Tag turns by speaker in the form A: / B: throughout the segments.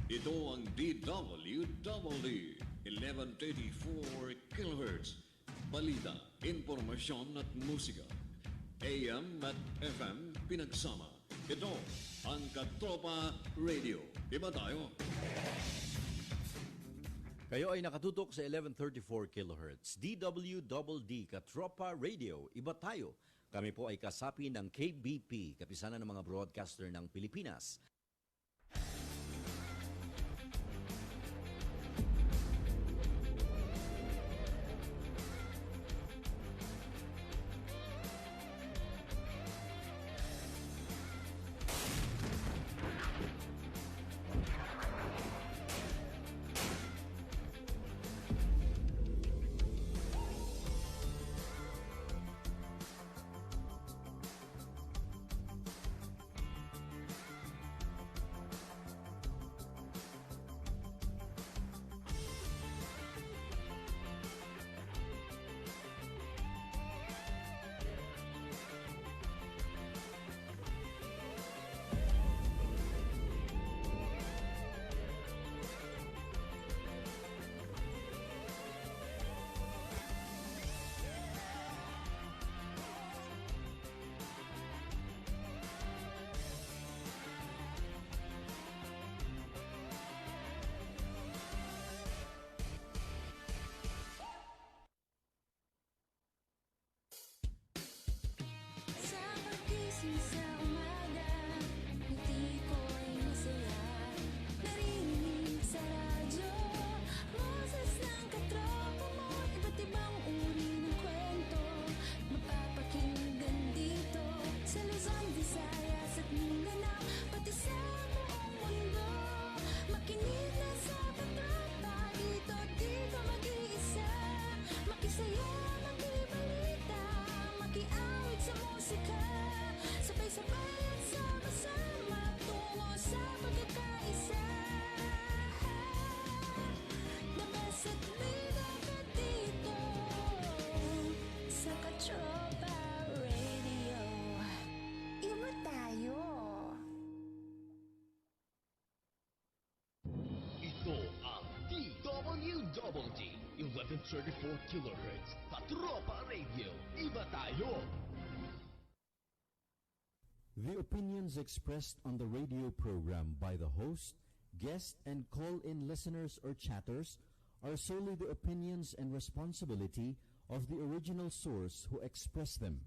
A: Ito ang DWD 1134 kHz. Balita, impormasyon at musika. AM at FM pinagsama. Ito ang Katropa Radio. Iba tayo.
B: Kayo ay nakatutok sa 1134 kHz. DWD Katropa Radio. Iba tayo. Kami po ay kasapi ng KBP, kapisanan ng mga broadcaster ng Pilipinas.
C: Sa umaga, ngiti ko'y masaya. Narinig sa radyo, boses ng katropa mo. Iba't ibang uri ng kwento, mapapakinggan dito. Sa Luzon, Visayas at Mindanao, pati sa buong mundo. Makinig na sa katropa, dito di ka mag-iisa. Makisaya, makibalita, makiawit sa musika. Sabay-sabay at sama-sama tungo sa pagkakaisa. The best at bida ka dito sa Katropa Radio. Iba tayo.
D: Ito ang DWD 1134 kHz Katropa Radio. Iba tayo.
E: The opinions expressed on the radio program by the host, guest, and call-in listeners or chatters are solely the opinions and responsibility of the original source who expressed them.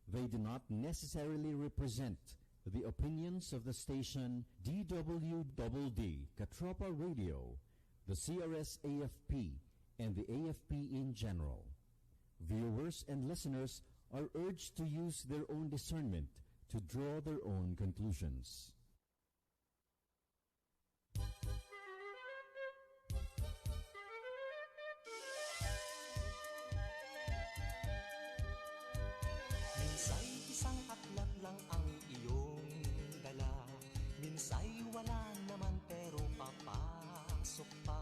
E: They do not necessarily represent the opinions of the station DWD Katropa Radio, the CRS-AFP, and the AFP in general. Viewers and listeners are urged to use their own discernment to draw their own conclusions.
F: Minsay isang aklat lang ang iyong dala. Minsay wala naman pero papasok pa.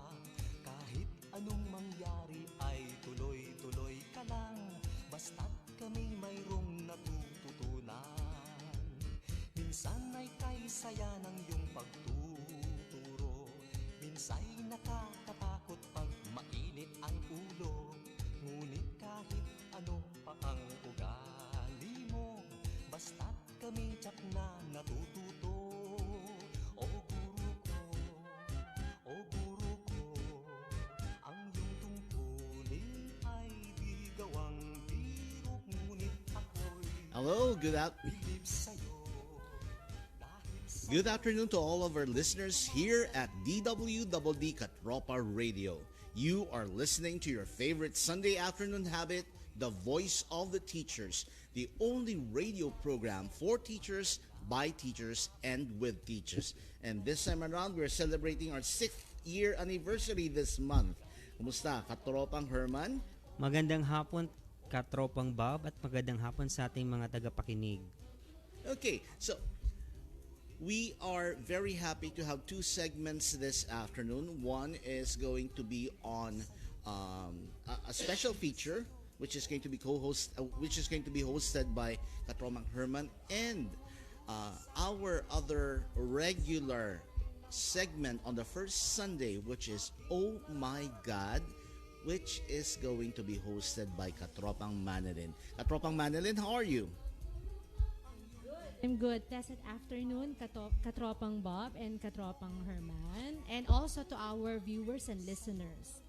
F: Kahit anong mangyari ay tuloy-tuloy ka lang. Basta't kami mayroong natututunan. Minsan ay kay saya ng iyong pagtuturo. Minsa'y nakakatakot pag mainit ang ulo. Ngunit kahit ano pa ang ugali mo, basta't kami tiyak na natututo. O guru ko, ang iyong tungkulin ay di gawang biro. Ngunit ako'y
D: Hello,
F: bilib sa'yo.
D: Good afternoon to all of our listeners here at DWD Katropa Radio. You are listening to your favorite Sunday afternoon habit, The Voice of the Teachers, the only radio program for teachers, by teachers, and with teachers. And this time around, we're celebrating our 6th year anniversary this month. Kumusta, Katropang Herman?
G: Magandang hapon, Katropang Bob, at magandang hapon sa ating mga tagapakinig.
D: Okay, so we are very happy to have two segments this afternoon. One is going to be on a special feature, which is going to be hosted by Katromang Herman, and our other regular segment on the first Sunday, which is Oh My God, which is going to be hosted by Katropang Manilin. Katropang Manilin, how are you?
H: I'm good. Blessed afternoon, Katropang Bob and Katropang Herman, and also to our viewers and listeners.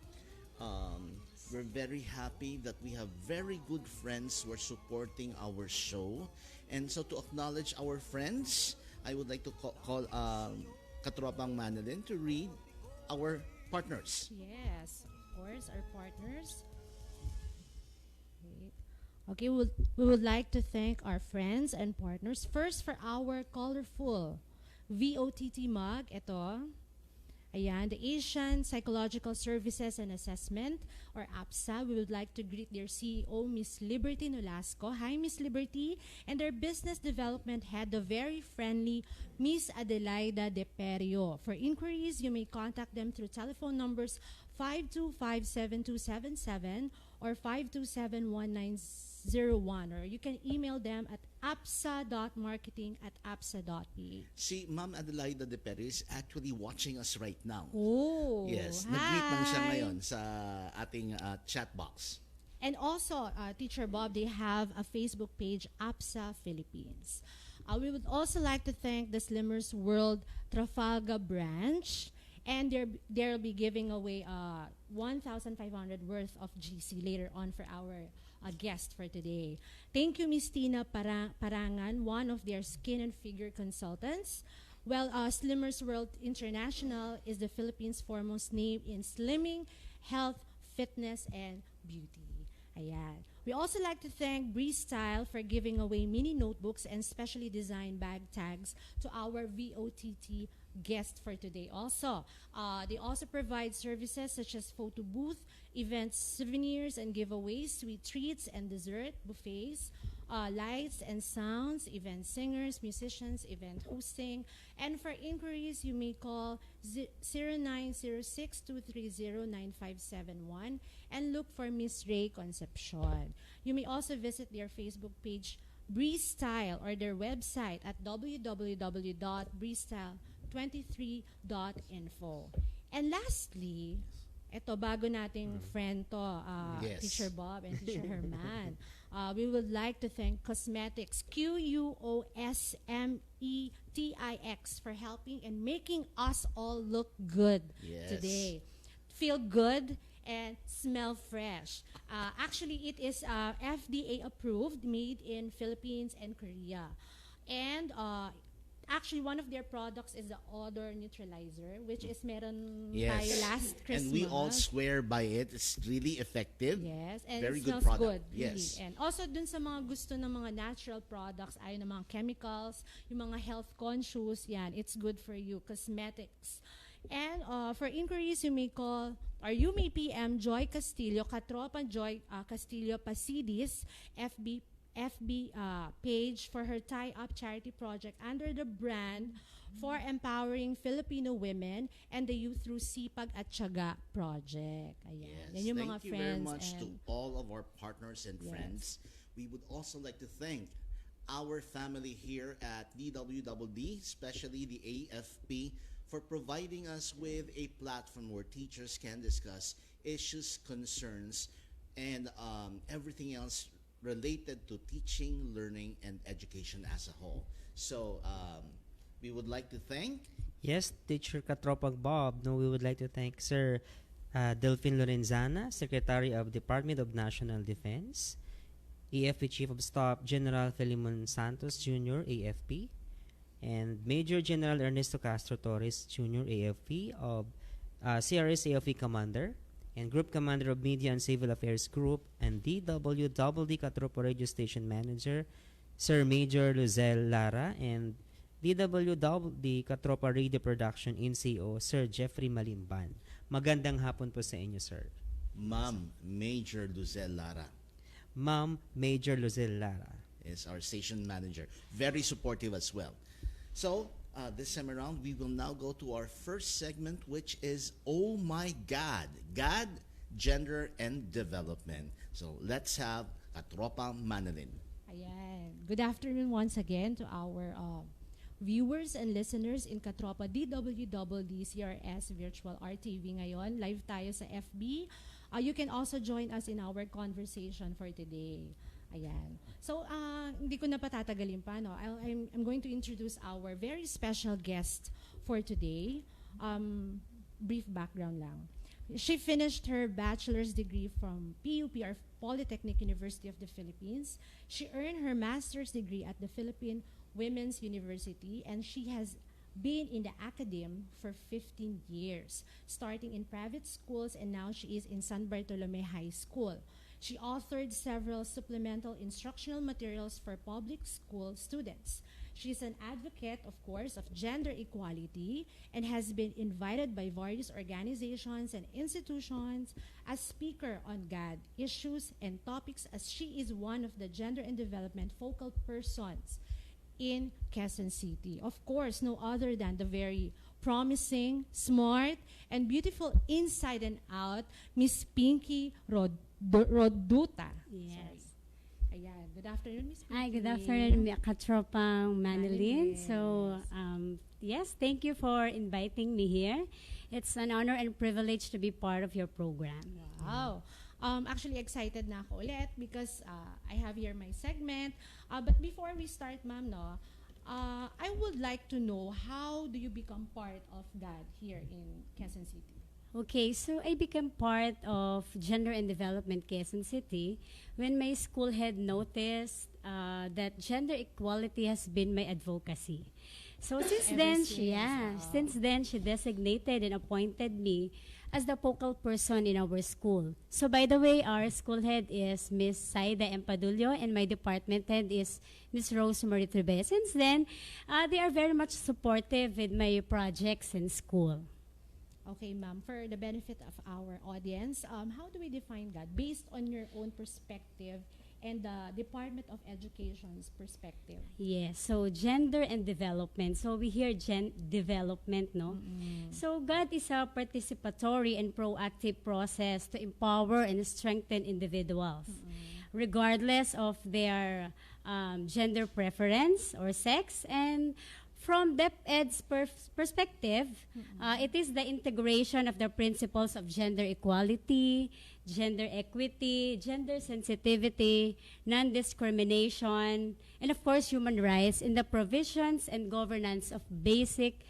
D: We're very happy that we have very good friends who are supporting our show. And so to acknowledge our friends, I would like to call Katropang Manilin to read our partners.
H: Yes, of course, our partners. Wait. Okay, we would like to thank our friends and partners. First, for our colorful VOTT mug. Ito. Ayan, the Asian Psychological Services and Assessment, or APSA. We would like to greet their CEO, Miss Liberty Nolasco. Hi, Miss Liberty. And their Business Development Head, the very friendly Miss Adelaida De Perio. For inquiries, you may contact them through telephone numbers 525-7277 or 527-1901, or you can email them at apsa.marketing@apsa.ph.
D: Si Ma'am Adelaida De Perio is actually watching us right now.
H: Oh,
D: Yes,
H: hi.
D: nag-greet lang siya ngayon sa ating chat box.
H: And also, Teacher Bob, they have a Facebook page, APSA Philippines. We would also like to thank the Slimmers World Trafalgar branch, and they'll be giving away 1,500 worth of GC later on for our guest for today. Thank you, Miss Tina Parangan, one of their skin and figure consultants. Well, Slimmers World International is the Philippines' foremost name in slimming, health, fitness, and beauty. Ayan. We also like to thank Breeze Style for giving away mini notebooks and specially designed bag tags to our VOTT guest for today. Also, they also provide services such as photo booth, events, souvenirs and giveaways, sweet treats and dessert buffets, lights and sounds, event singers, musicians, event hosting. And for inquiries, you may call 0906-230-9571 and look for Miss Ray Concepcion. You may also visit their Facebook page, Breeze Style, or their website at www.breezestyle23.info. And lastly, ito, bago nating friend to,
D: Yes.
H: Teacher Bob and Teacher Herman, we would like to thank Cosmetics, QUOSMETIX, for helping and making us all look good
D: Yes.
H: today. Feel good and smell fresh. Actually, it is FDA approved, made in Philippines and Korea. And actually, one of their products is the odor neutralizer, which is meron tayo last Christmas.
D: And we all swear by it. It's really effective.
H: Yes, and
D: Very
H: it
D: good
H: smells
D: product.
H: good. Really.
D: Yes.
H: And also dun sa mga gusto ng mga natural products, ayaw ng mga chemicals, yung mga health conscious, yan, it's good for you. Cosmetics. And for inquiries, you may call or you may PM Joy Castillo, Katropan Joy Castillo Pasidis, FB page for her tie-up charity project under the brand for empowering Filipino women and the youth through Sipag at Tiyaga project. Ayan.
D: Yes.
H: Yan yung
D: Thank
H: mga
D: you very
H: friends
D: much to
H: and
D: all of our partners and
H: Yes.
D: friends. We would also like to thank our family here at DWDD, especially the AFP, for providing us with a platform where teachers can discuss issues, concerns, and everything else related to teaching, learning, and education as a whole. So we would like to thank
G: Yes, Teacher Katropag Bob. No, we would like to thank Sir Delphine Lorenzana, Secretary of Department of National Defense, AFP Chief of Staff General Filimon Santos Jr., AFP, and Major General Ernesto Castro Torres Jr., AFP of CRS AFP Commander, and Group Commander of Media and Civil Affairs Group, and DWDD Katropa Radio Station Manager, Sir Major Luzelle Lara, and DWDD Katropa Radio Production NCO, Sir Jeffrey Malimban. Magandang hapon po sa inyo, sir.
D: Ma'am Major Luzelle Lara.
G: Ma'am Major Luzelle Lara.
D: Is our station manager. Very supportive as well. So, this time around, we will now go to our first segment, which is Oh My God, God, Gender, and Development. So, let's have Katropa Manilin.
H: Ayan. Good afternoon once again to our viewers and listeners in Katropa DWDD CRS Virtual RTV ngayon. Live tayo sa FB. You can also join us in our conversation for today. Ayan. So, hindi ko na patatagalin pa, no? I'm going to introduce our very special guest for today. Brief background lang. She finished her bachelor's degree from PUP, or Polytechnic University of the Philippines. She earned her master's degree at the Philippine Women's University, and she has been in the academe for 15 years, starting in private schools, and now she is in San Bartolome High School. She authored several supplemental instructional materials for public school students. She is an advocate, of course, of gender equality and has been invited by various organizations and institutions as speaker on GAD issues and topics, as she is one of the gender and development focal persons in Quezon City. Of course, no other than the very promising, smart, and beautiful inside and out, Miss Pinky Roduta.
I: Yes.
H: Sorry. Ayan. Good afternoon, Miss Pinky.
I: Hi, good afternoon, Katropang Manilyn.
H: Manilyn.
I: So, yes, thank you for inviting me here. It's an honor and privilege to be part of your program.
H: Wow. Actually, excited na ako ulit because I have here my segment. But before we start, ma'am, no, I would like to know, how do you become part of GAD here in Quezon City?
I: Okay, so I became part of Gender and Development Quezon City when my school head noticed that gender equality has been my advocacy. So since then she designated and appointed me as the focal person in our school. So by the way, our school head is Miss Saida Empadullo, and my department head is Miss Rosemary Tribe. Since then, they are very much supportive with my projects in school.
H: Okay, ma'am, for the benefit of our audience, how do we define God based on your own perspective and the Department of Education's perspective?
I: Yes, so gender and development. So we hear development, no? So God is a participatory and proactive process to empower and strengthen individuals, regardless of their gender preference or sex. And from DepEd's perspective, it is the integration of the principles of gender equality, gender equity, gender sensitivity, non-discrimination, and of course human rights in the provisions and governance of basic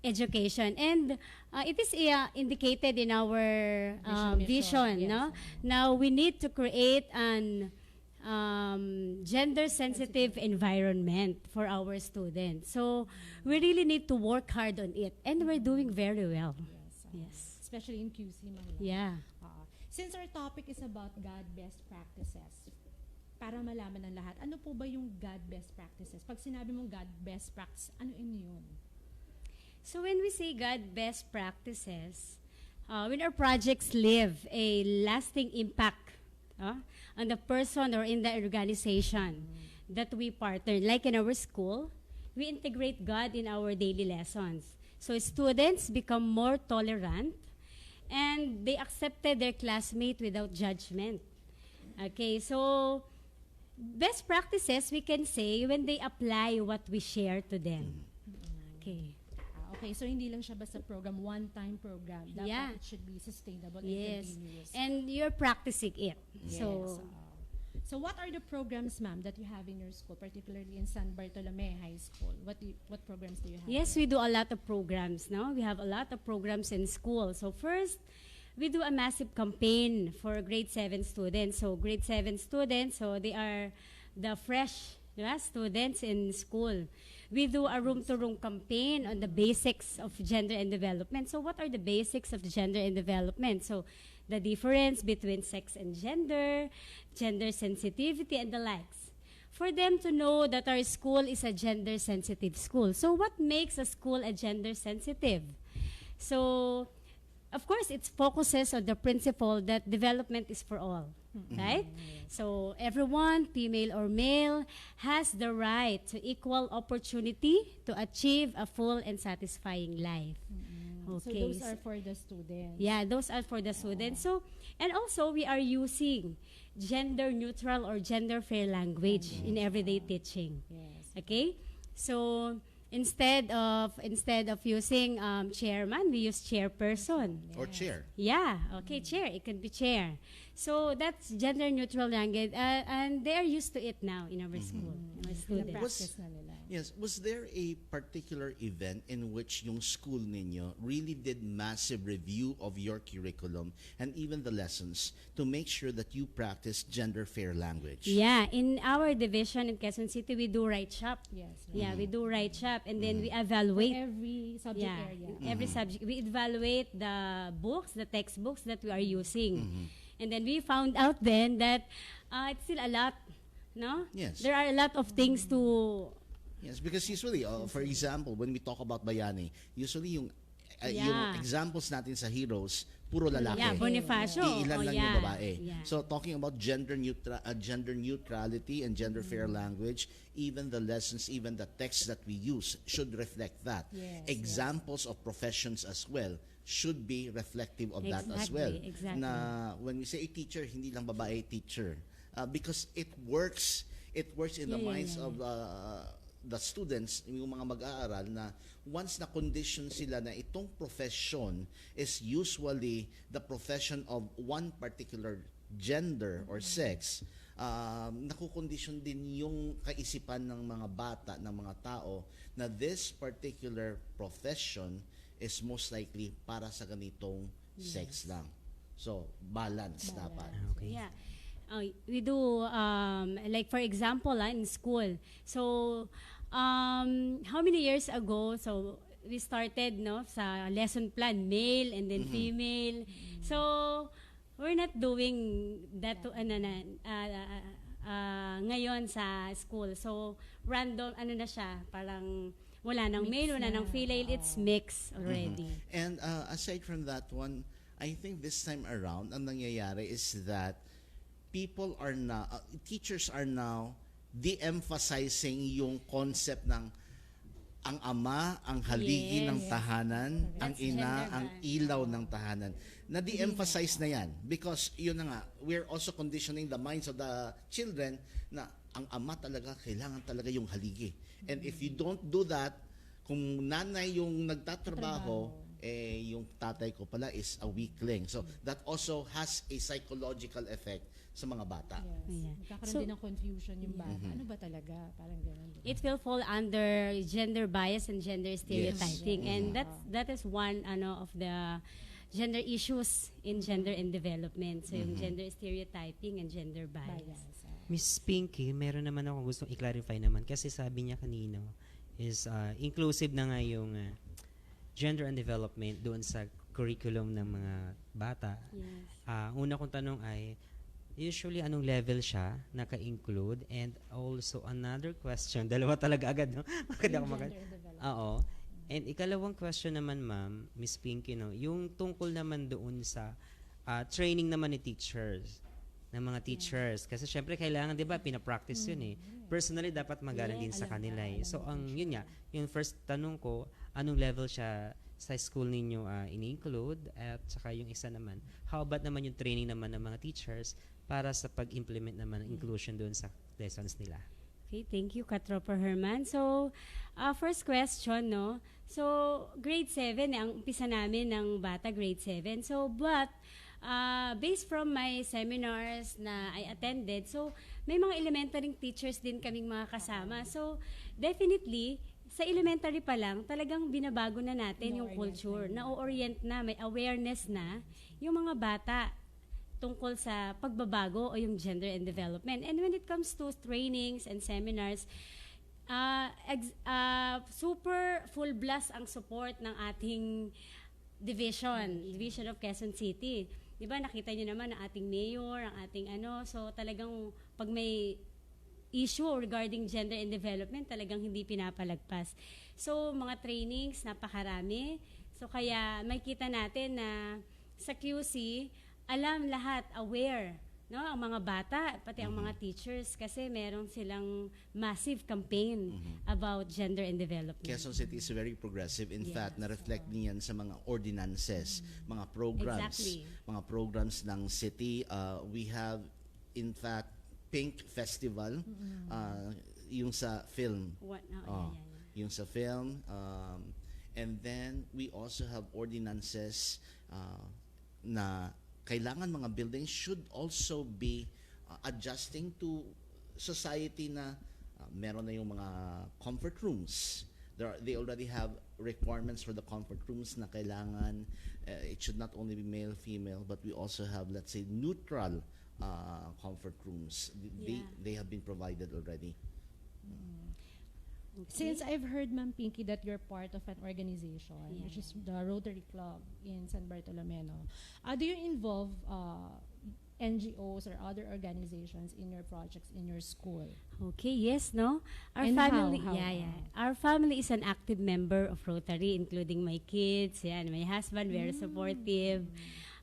I: education. And it is indicated in our vision,
H: yes.
I: no? Now we need to create an gender-sensitive environment for our students. So we really need to work hard on it, and we're doing very well. Yes.
H: Especially in QC, ma'am.
I: Yeah.
H: Since our topic is about God best practices, para malaman ng lahat, ano po ba yung God best practices? Pag sinabi mong God best practice, ano yun?
I: So when we say God best practices, when our projects leave a lasting impact on the person or in the organization that we partner, like in our school, we integrate God in our daily lessons. So students become more tolerant, and they accepted their classmate without judgment. Okay, so best practices, we can say, when they apply what we share to them. Okay.
H: Okay, so hindi lang siya basta program, one-time program. Dapat it should be sustainable and continuous.
I: And you're practicing it.
H: Yes. So what are the programs, ma'am, that you have in your school, particularly in San Bartolome High School? What programs do you have?
I: Yes, we do a lot of programs. No, we have a lot of programs in school. So first, we do a massive campaign for grade 7 students. So grade 7 students, so they are the fresh students in school. We do a room-to-room campaign on the basics of gender and development. So what are the basics of gender and development? So the difference between sex and gender, gender sensitivity, and the likes. For them to know that our school is a gender-sensitive school. So what makes a school a gender-sensitive? So, of course, it focuses on the principle that development is for all, right? So everyone, female or male, has the right to equal opportunity to achieve a full and satisfying life. Okay.
H: So those are for the students.
I: Yeah, those are for the students. So, and also we are using gender neutral or gender fair language in everyday teaching.
H: Yes.
I: Okay? So, Instead of using chairman, we use chairperson.
D: Or chair.
I: Yeah, okay, chair. It could be chair. So that's gender neutral language, and they are used to it now in our school, our students.
H: Na-practice na nila.
D: Yes, was there a particular event in which yung school ninyo really did massive review of your curriculum and even the lessons to make sure that you practice gender fair language?
I: Yeah, in our division in Quezon City, we do write shop.
H: Yes.
I: Yeah, we do write shop, and then we
H: For
I: evaluate.
H: every subject
I: Yeah,
H: area.
I: every subject. We evaluate the books, the textbooks that we are using. And then we found out then that it's still a lot, no?
D: Yes.
I: There are a lot of things to...
D: Yes, because usually, for example, when we talk about bayani, usually yung
I: Yeah.
D: examples natin sa heroes, puro lalaki.
I: Yeah, Bonifacio.
D: Ilan
I: Oh,
D: lang
I: yeah.
D: yung babae.
I: Yeah.
D: So talking about gender neutrality and gender fair language, even the lessons, even the texts that we use should reflect that.
H: Yes,
D: Examples of professions as well should be reflective of that as well.
I: Exactly.
D: Na when we say a teacher, hindi lang babae teacher. Because it works in the
I: Yeah,
D: minds
I: yeah.
D: of the students, yung mga mag-aaral na once na condition sila na itong profession is usually the profession of one particular gender or sex, nakukondisyon din yung kaisipan ng mga bata, ng mga tao, na this particular profession is most likely para sa ganitong sex lang. So, balance dapat.
G: Okay.
I: Yeah. We do, like for example, in school. So, how many years ago, so we started, no, sa lesson plan, male and then female. So, we're not doing that to, ngayon sa school. So, random, na siya, parang wala nang male, wala nang female, it's mixed already.
D: And aside from that one, I think this time around, ang nangyayari is that people are now, teachers are now de-emphasizing yung concept ng ang ama, ang haligi
I: Yes.
D: ng tahanan, ang
I: That's
D: ina,
I: gender
D: ang
I: balance.
D: ilaw ng tahanan. Na de-emphasize na yan. Because yun na nga, we're also conditioning the minds of the children na ang ama talaga, kailangan talaga yung haligi. And if you don't do that, kung nanay yung nagtatrabaho, yung tatay ko pala is a weakling. So that also has a psychological effect sa mga bata.
H: Yes.
I: Yeah.
H: Magkakaroon
I: So-
H: din ng confusion yung bata. Ano ba talaga? Parang ganun. diba?
I: It will fall under gender bias and gender stereotyping, and that is one of the gender issues in gender and development. So yung gender stereotyping and gender bias.
G: Miss Pinky, meron naman ako gustong i-clarify naman kasi sabi niya kanino is inclusive na nga yung gender and development doon sa curriculum ng mga bata.
I: Yes.
G: Una kong tanong ay, usually anong level siya naka-include? And also another question, dalawa talaga agad, no? Oo. And ikalawang question naman, ma'am, Miss Pinky, no? Yung tungkol naman doon sa training naman ni teachers, ng mga teachers. Kasi syempre kailangan, di ba, pinapractice yun eh. Personally, dapat magaling din sa kanila eh. So, yun nga, yung first tanong ko, anong level siya sa school ninyo ini-include? At saka yung isa naman, how about naman yung training naman ng mga teachers para sa pag-implement naman ng inclusion doon sa lessons nila?
I: Okay, thank you, Katropa Herman. So, first question, no? So, grade 7, ang umpisa namin ng bata, grade 7. So, but, based from my seminars na I attended, so, may mga elementary teachers din kaming mga kasama. So, definitely, sa elementary pa lang, talagang binabago na natin yung culture. Na-orient na, may awareness na yung mga bata tungkol sa pagbabago o yung gender and development. And when it comes to trainings and seminars, super full blast ang support ng ating Division of Quezon City. Diba, nakita niyo naman ang ating mayor, ang ating so talagang pag may issue regarding gender and development, talagang hindi pinapalagpas. So, mga trainings, napakarami. So, kaya makita natin na sa QC, alam lahat, aware, no, ang mga bata, pati ang mga teachers, kasi meron silang massive campaign about gender and development.
D: Quezon City is very progressive. In fact, na-reflect niyan sa mga ordinances, mga programs,
I: Exactly.
D: mga programs ng city. We have, in fact, Pink Festival, yung sa film.
I: What,
D: Oh. yung sa film. And then we also have ordinances na kailangan mga buildings should also be adjusting to society na meron na yung mga comfort rooms. They already have requirements for the comfort rooms na kailangan it should not only be male, female, but we also have, let's say, neutral comfort rooms. They have been provided already.
H: Since I've heard, Ma'am Pinky, that you're part of an organization, which is the Rotary Club in San Bartolome, no? Do you involve NGOs or other organizations in your projects in your school?
I: Okay, yes, no? Our
H: And
I: family,
H: how?
I: Our family is an active member of Rotary, including my kids, my husband, very supportive.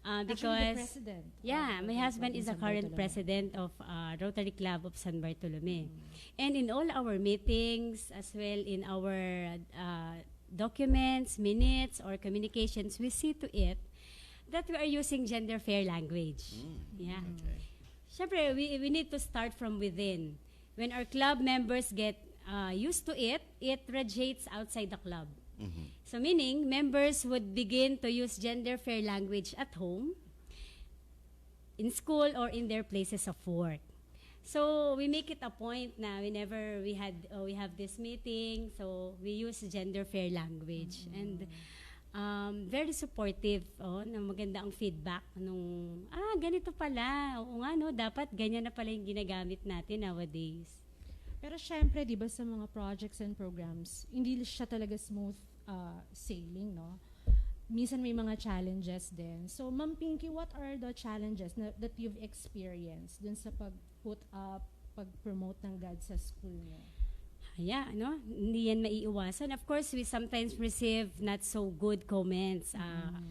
H: Actually, the
I: Because
H: president.
I: yeah,
H: of
I: my
H: Rotary
I: husband
H: Club
I: is
H: in
I: the
H: San
I: current
H: Bartolome.
I: president of Rotary Club of San Bartolome. And in all our meetings, as well in our documents, minutes, or communications, we see to it that we are using gender fair language. Yeah. Syempre, we need to start from within. When our club members get used to it, it radiates outside the club. So meaning, members would begin to use gender fair language at home, in school, or in their places of work. So we make it a point na whenever we have this meeting, so we use gender fair language. And very supportive, na maganda ang feedback nung, ganito pala, oo nga no, dapat ganyan na pala yung ginagamit natin nowadays.
H: Pero syempre, di ba sa mga projects and programs, hindi siya talaga smooth sailing, no? Minsan may mga challenges din. So, Ma'am Pinky, what are the challenges that you've experienced dun sa pag-put up, pag-promote ng God sa school niyo?
I: Yeah, no? Hindi yan maiiwasan. Of course, we sometimes receive not so good comments,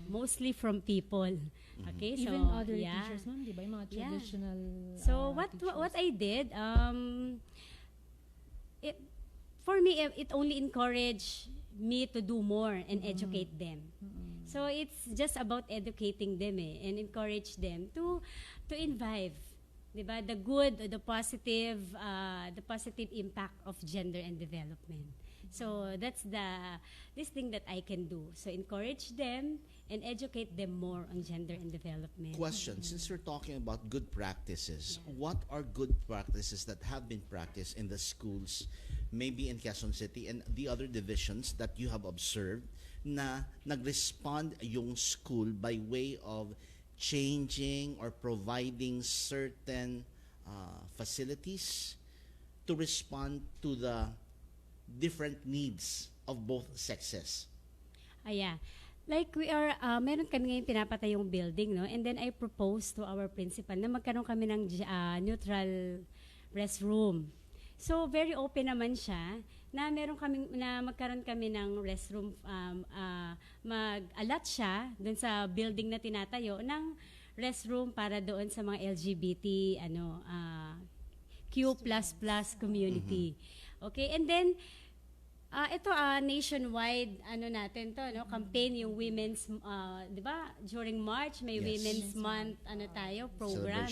I: mostly from people. Okay, so
H: Even other teachers, ma'am, di ba? Yung mga traditional
I: So
H: teachers.
I: what I did, for me, it only encouraged me to do more and educate them. So it's just about educating them and encourage them to imbibe, diba, the good, the positive impact of gender and development. So that's this thing that I can do. So encourage them and educate them more on gender and development.
D: Question, since we're talking about good practices, what are good practices that have been practiced in the schools, maybe in Quezon City and the other divisions that you have observed, na nag-respond yung school by way of changing or providing certain facilities to respond to the different needs of both sexes?
I: Like we are, meron kami ngayon pinapatayong building, no? And then I proposed to our principal na magkaroon kami ng neutral restroom. So very open naman siya na magkaroon kami ng restroom, mag-allot siya doon sa building na tinatayo ng restroom para doon sa mga LGBT Q++ community. Okay, and then ito nationwide natin to, no, campaign yung women's 'di ba, during March may Women's Month program.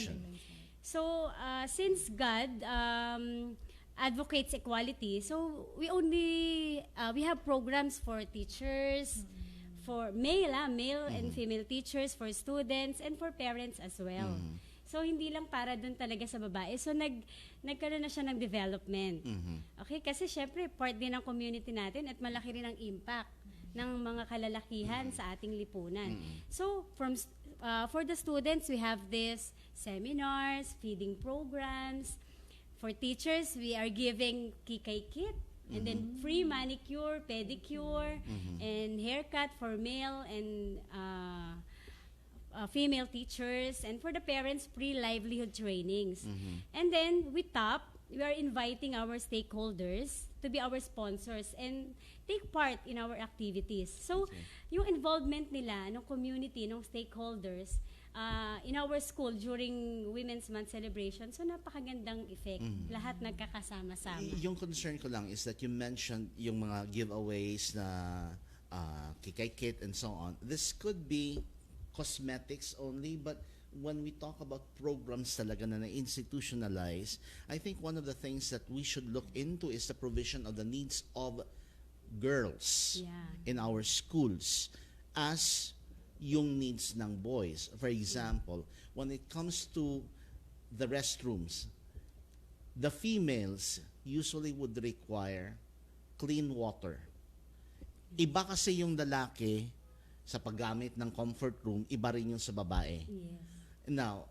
I: So since God advocates equality, so we have programs for teachers, for male and female teachers, for students, and for parents as well. So hindi lang para doon talaga sa babae. So nagkaroon na siya ng development. Okay, kasi syempre part din ng community natin at malaki rin ang impact ng mga kalalakihan sa ating lipunan. So for the students, we have this seminars, feeding programs. For teachers, we are giving Kikay Kit, and then free manicure, pedicure, and haircut for male and female teachers. And for the parents, free livelihood trainings. And then, we are inviting our stakeholders to be our sponsors and take part in our activities. So, yung involvement nila, ng community, ng stakeholders, in our school during Women's Month celebration, so napakagandang effect. Lahat nagkakasama-sama.
D: Yung concern ko lang is that you mentioned yung mga giveaways na Kikay Kit and so on. This could be cosmetics only, but when we talk about programs talaga na institutionalized, I think one of the things that we should look into is the provision of the needs of girls
I: Yeah.
D: in our schools as yung needs ng boys. For example, when it comes to the restrooms, the females usually would require clean water. Iba kasi yung lalaki sa paggamit ng comfort room, iba rin yung sa babae.
I: Yes.
D: Now,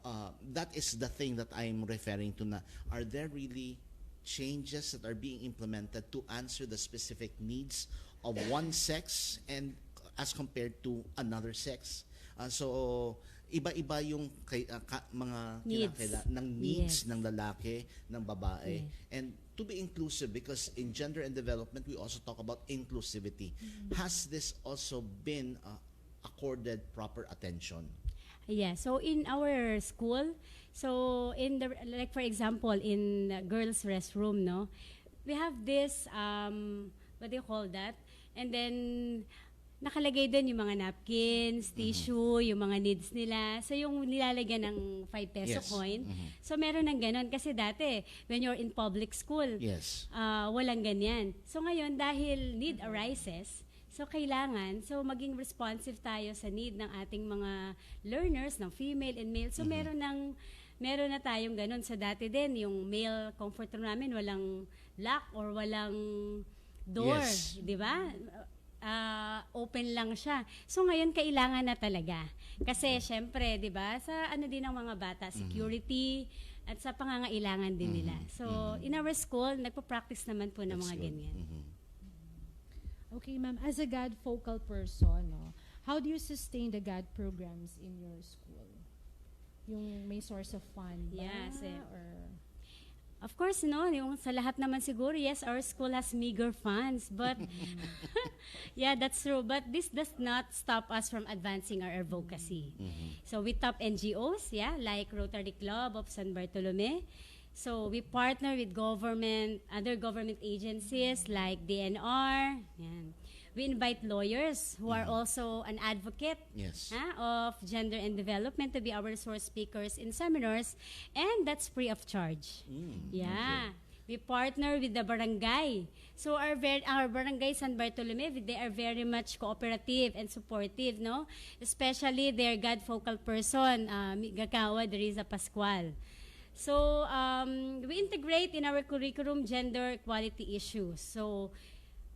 D: that is the thing that I'm referring to na, are there really changes that are being implemented to answer the specific needs of one sex and as compared to another sex? So, iba-iba yung mga
I: Needs.
D: ng needs
I: Yes.
D: ng lalaki, ng babae.
I: Yes.
D: And to be inclusive, because in gender and development, we also talk about inclusivity. Has this also been accorded proper attention?
I: Yeah, so in our school, so in the, like for example, in girls' restroom, no, we have this, what do you call that? And then, nakalagay doon yung mga napkins, tissue, yung mga needs nila. So, yung nilalagyan ng 5 peso
D: Yes.
I: coin. So, meron ng ganon. Kasi dati, when you're in public school,
D: Yes.
I: walang ganyan. So, ngayon, dahil need arises, so, kailangan, so maging responsive tayo sa need ng ating mga learners, ng female and male. So, meron na tayong ganon. So, dati din, yung male comfort room namin, walang lock or walang door.
D: Yes.
I: Di ba? Open lang siya. So, ngayon, kailangan na talaga. Kasi, syempre, di ba, sa ano din ng mga bata, security, at sa pangangailangan din nila. So, in our school, nagpo-practice naman po ng
D: That's
I: mga
D: good.
I: ganyan.
H: Okay, ma'am. As a GAD focal person, no, how do you sustain the GAD programs in your school? Yung may source of fund ba?
I: Yes,
H: Or
I: Of course, no, yung sa lahat naman siguro, yes, our school has meager funds, but yeah, that's true. But this does not stop us from advancing our advocacy. So we top NGOs, yeah, like Rotary Club of San Bartolome. So we partner with other government agencies like DNR. Yan. We invite lawyers who are also an advocate
D: Yes.
I: of gender and development to be our resource speakers in seminars, and that's free of charge. Yeah. We partner with the barangay. So our barangay San Bartolome, they are very much cooperative and supportive, no? Especially their God focal person, Gakawa Deriza Pascual. So we integrate in our curriculum gender equality issues. So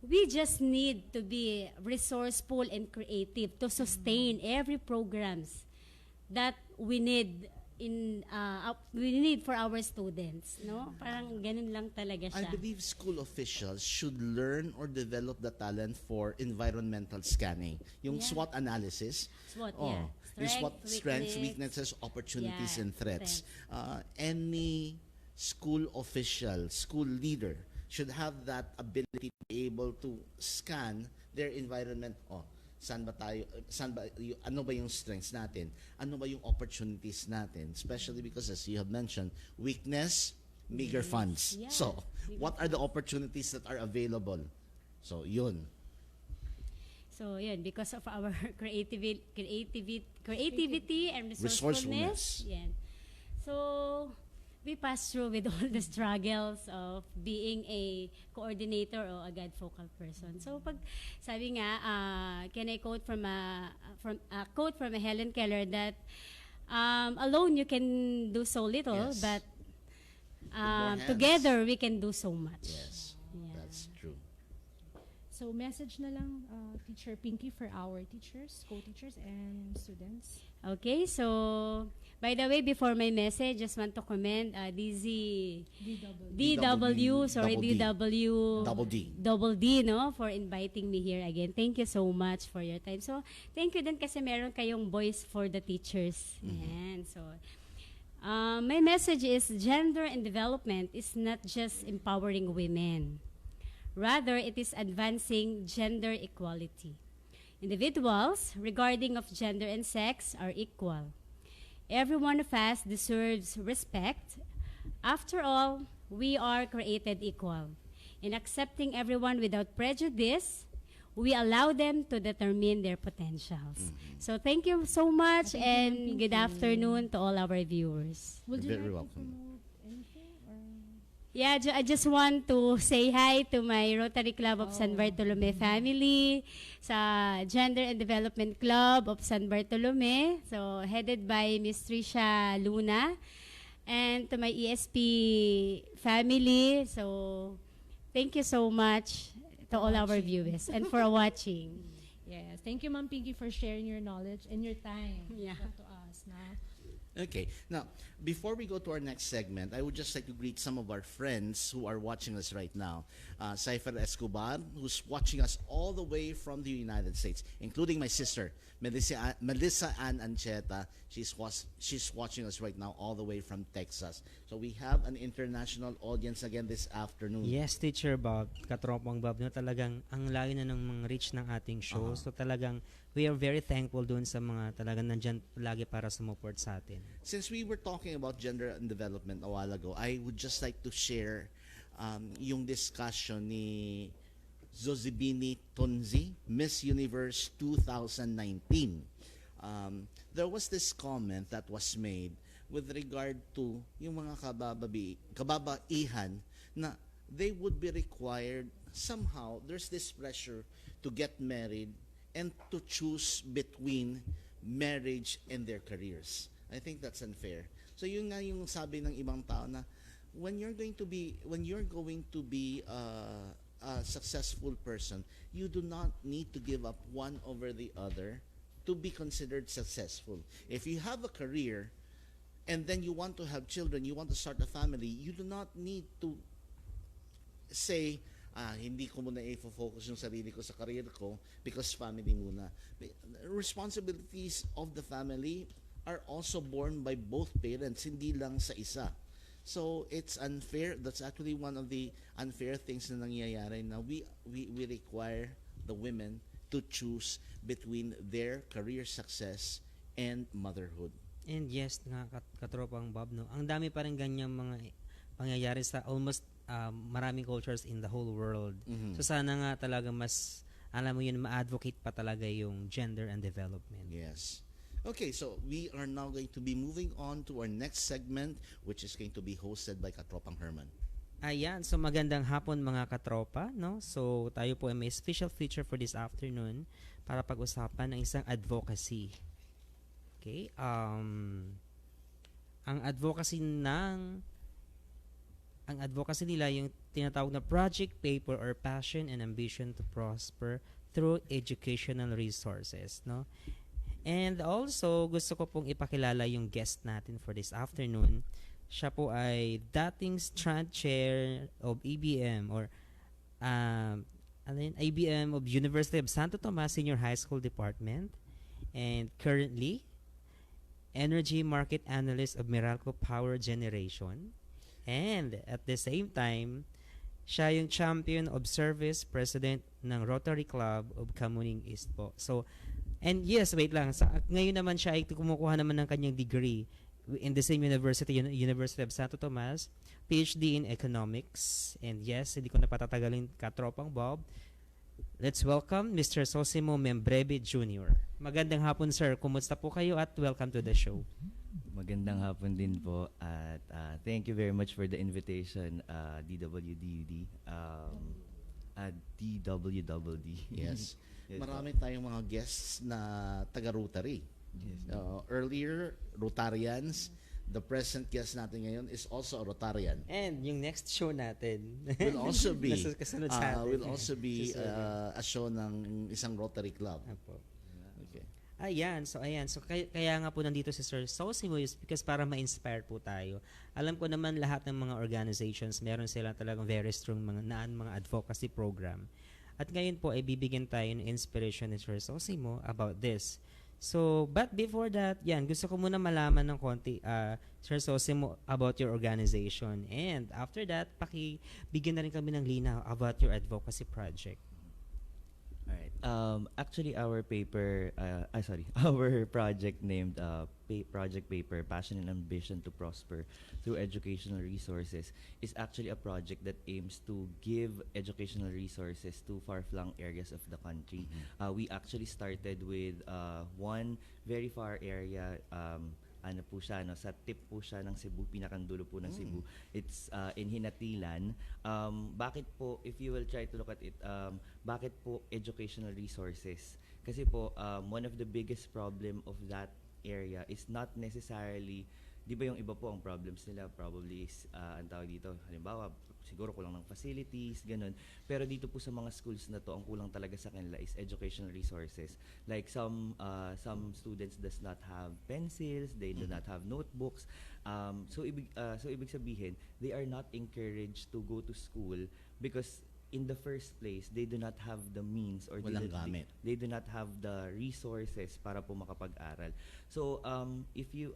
I: we just need to be resourceful and creative to sustain every programs that we need for our students, no? Parang ganun lang talaga
D: I
I: siya.
D: believe school officials should learn or develop the talent for environmental scanning. Yung
I: Yeah.
D: SWOT analysis.
I: SWOT,
D: Oh,
I: yeah.
D: yung SWOT, strengths,
I: Weakness.
D: weaknesses, opportunities,
I: Yeah,
D: and threats. Any school official, school leader should have that ability to be able to scan their environment. Oh, ano ba yung strengths natin? Ano ba yung opportunities natin? Especially because, as you have mentioned, weakness, meager funds.
I: Yeah,
D: So,
I: meager
D: what are the opportunities that are available? So, yun.
I: So, yun, because of our creativity and resourcefulness. Yan. So, we pass through with all the struggles of being a coordinator or a God focal person. So, pag sabi nga, can I quote from a quote from a Helen Keller that alone you can do so little,
D: Yes.
I: but
D: more hands.
I: together we can do so much.
D: Yes,
I: Yeah.
D: that's true.
H: so message na lang, Teacher Pinky, for our teachers, co-teachers, and students.
I: Okay, so by the way, before my message, just want to commend DW, sorry, DW,
D: Double D.
I: no, for inviting me here again. Thank you so much for your time. So, thank you din kasi meron kayong voice for the teachers. Yan, so, my message is gender and development is not just empowering women. Rather, it is advancing gender equality. Individuals, regarding of gender and sex, are equal. Every one of us deserves respect. After all, we are created equal. In accepting everyone without prejudice, we allow them to determine their potentials. So thank you so much, and good afternoon to all our viewers.
H: Would you
D: Very
H: like
D: welcome.
H: to promote anything? Or
I: Yeah, I just want to say hi to my Rotary Club of San Bartolome family, sa Gender and Development Club of San Bartolome, so headed by Miss Trisha Luna, and to my ESP family. So thank you so much to all our viewers and for watching.
H: Yes. Thank you, Ma'am Pinky, for sharing your knowledge and your time
I: Yeah.
H: to us. Now,
D: Okay. Now, before we go to our next segment, I would just like to greet some of our friends who are watching us right now. Cypher Escobar, who's watching us all the way from the United States, including my sister, Melissa Ann Ancheta. She's watching us right now all the way from Texas. So we have an international audience again this afternoon.
G: Yes, Teacher Bob, Katropang Bob, no, talagang ang layo na ng mga reach ng ating show. So talagang we are very thankful dun sa mga talagang nandyan lagi para sumuport sa atin.
D: Since we were talking about gender and development a while ago, I would just like to share yung discussion ni Zozibini Tonzi, Miss Universe 2019. There was this comment that was made with regard to yung mga kababaihan na they would be required, somehow there's this pressure to get married and to choose between marriage and their careers. I think that's unfair. So yun nga yung sabi ng ibang tao na when you're going to be a successful person, you do not need to give up one over the other to be considered successful. If you have a career and then you want to have children, you want to start a family, you do not need to say, hindi ko muna i-focus yung sarili ko sa career ko because family muna. Responsibilities of the family are also borne by both parents, hindi lang sa isa. So it's unfair. That's actually one of the unfair things na nangyayari na we require the women to choose between their career success and motherhood.
G: And yes, nga Katropang Bob, no, ang dami pa rin ganyang mga pangyayari sa almost maraming cultures in the whole world. So sana nga talaga mas, alam mo yun, ma-advocate pa talaga yung gender and development.
D: Yes. Okay, so we are now going to be moving on to our next segment, which is going to be hosted by Katropang Herman.
G: Ayan, so magandang hapon mga katropa, no? So tayo po ay may special feature for this afternoon para pag-usapan ng isang advocacy. Okay? Ang advocacy nila yung tinatawag na project paper or passion and ambition to prosper through educational resources, no? And also, gusto ko pong ipakilala yung guest natin for this afternoon. Siya po ay dating Strand Chair of ABM or ABM of University of Santo Tomas Senior High School Department, and currently Energy Market Analyst of Meralco Power Generation. And at the same time, siya yung Champion of Service President ng Rotary Club of Kamuning East po. So, and yes, wait lang. Ngayon naman siya ay kumukuha naman ng kanyang degree in the same university, University of Santo Tomas, PhD in Economics. And yes, hindi ko na patatagalin Katropang Bob. Let's welcome Mr. Sosimo Membrebe Jr. Magandang hapon, sir. Kumusta po kayo at welcome to the show.
J: Magandang hapon din po at thank you very much for the invitation, DWDUD, at DWDD.
D: Yes.
J: Yes,
D: Marami tayong mga guests na taga-Rotary.
J: Yes.
D: Earlier, Rotarians. The present guest natin ngayon is also a Rotarian.
G: And yung next show natin
D: Will also be
G: kasunod sa atin.
D: a show ng isang Rotary Club.
G: Apo.
D: Okay.
G: Ayan. So kaya nga po nandito si Sir Sosimo is because para ma-inspire po tayo. Alam ko naman lahat ng mga organizations, meron sila talagang very strong mga advocacy program. At ngayon po ay bibigyan tayo ng inspiration ni Sir Sosimo about this. So, but before that, gusto ko muna malaman ng konti, Sir Sosimo, about your organization. And after that, pakibigyan na rin kami ng linaw about your advocacy project.
J: Alright. Actually, our project named Project Paper, Passion and Ambition to Prosper Through Educational Resources is actually a project that aims to give educational resources to far-flung areas of the country. We actually started with one very far area ano po siya, no, sa tip po siya ng Cebu, pinakandulo po ng Cebu. It's in Hinatilan. Bakit po, if you will try to look at it, bakit po educational resources? Kasi po, one of the biggest problem of that area is not necessarily, di ba yung iba po ang problems nila probably is, ang tawag dito, halimbawa, siguro kulang ng facilities, ganun. Pero dito po sa mga schools na to, ang kulang talaga sa kanila is educational resources. Like some students does not have pencils, they do not have notebooks. So ibig sabihin, they are not encouraged to go to school because in the first place, they do not have the means or
D: Walang gamit.
J: they do not have the resources para po makapag-aral. So if you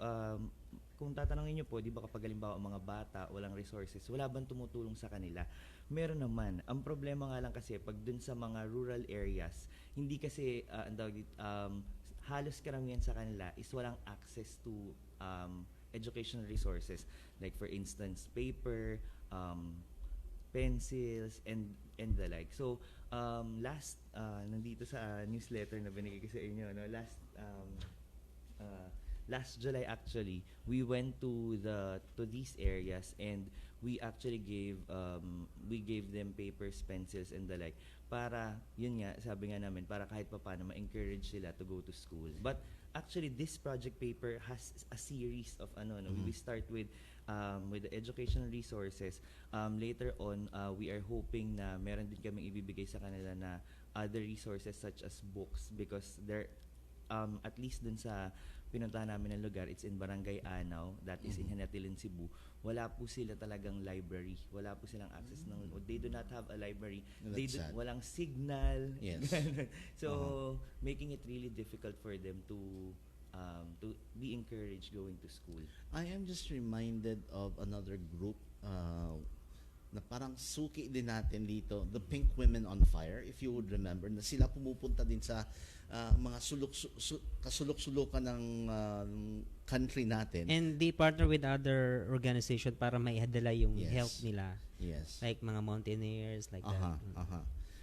J: kung tatanungin niyo po, di ba kapag halimbawa ang mga bata, walang resources, wala bang tumutulong sa kanila? Meron naman. Ang problema nga lang kasi, pag dun sa mga rural areas, hindi kasi, halos karamihan sa kanila is walang access to educational resources. Like for instance, paper, pencils, and the like. So, nandito sa newsletter na binigay ko sa inyo, no? Last July actually, we went to these areas and we actually gave them papers, pencils, and the like para yun nga sabi nga namin para kahit papaano ma-encourage sila to go to school. But actually this project paper has a series of we start with the educational resources. Later on, we are hoping na meron din kaming ibibigay sa kanila na other resources such as books because there at least dun sa pinuntahan namin ng lugar, it's in Barangay Anaw, that is in Hinatilan, Cebu. Wala po sila talagang library. Wala po silang access they do not have a library. Walang signal.
D: Yes.
J: So, making it really difficult for them to be encouraged going to school.
D: I am just reminded of another group na parang suki din natin dito, the Pink Women on Fire, if you would remember, na sila pumupunta din sa mga kasulok-sulukan ng country natin.
G: And they partner with other organization para maihadala yung
D: Yes.
G: help nila.
D: Yes.
G: Like mga mountaineers, like that.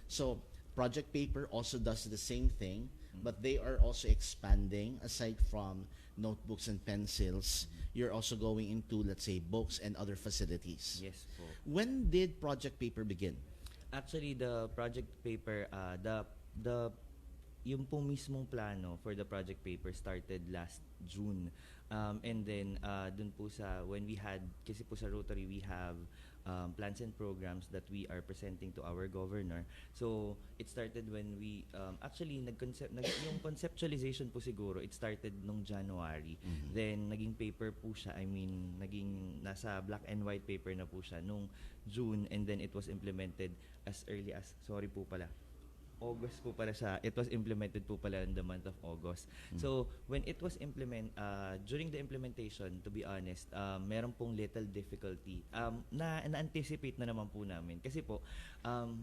D: So, Project Paper also does the same thing, but they are also expanding. Aside from notebooks and pencils, you're also going into, let's say, books and other facilities.
J: Yes po.
D: When did Project Paper begin?
J: Actually, the project paper, yung po mismong plano for the project paper started last June. And then, dun po when we had, kasi po sa Rotary, we have plans and programs that we are presenting to our governor. So, it started when we, actually, yung conceptualization po siguro, it started nung January. Then, naging paper po siya, naging nasa black and white paper na po siya nung June, and then it was implemented as early as, August po pala siya. It was implemented po pala in the month of August. So, when it was during the implementation, to be honest, meron pong little difficulty. Na-anticipate na naman po namin. Kasi po,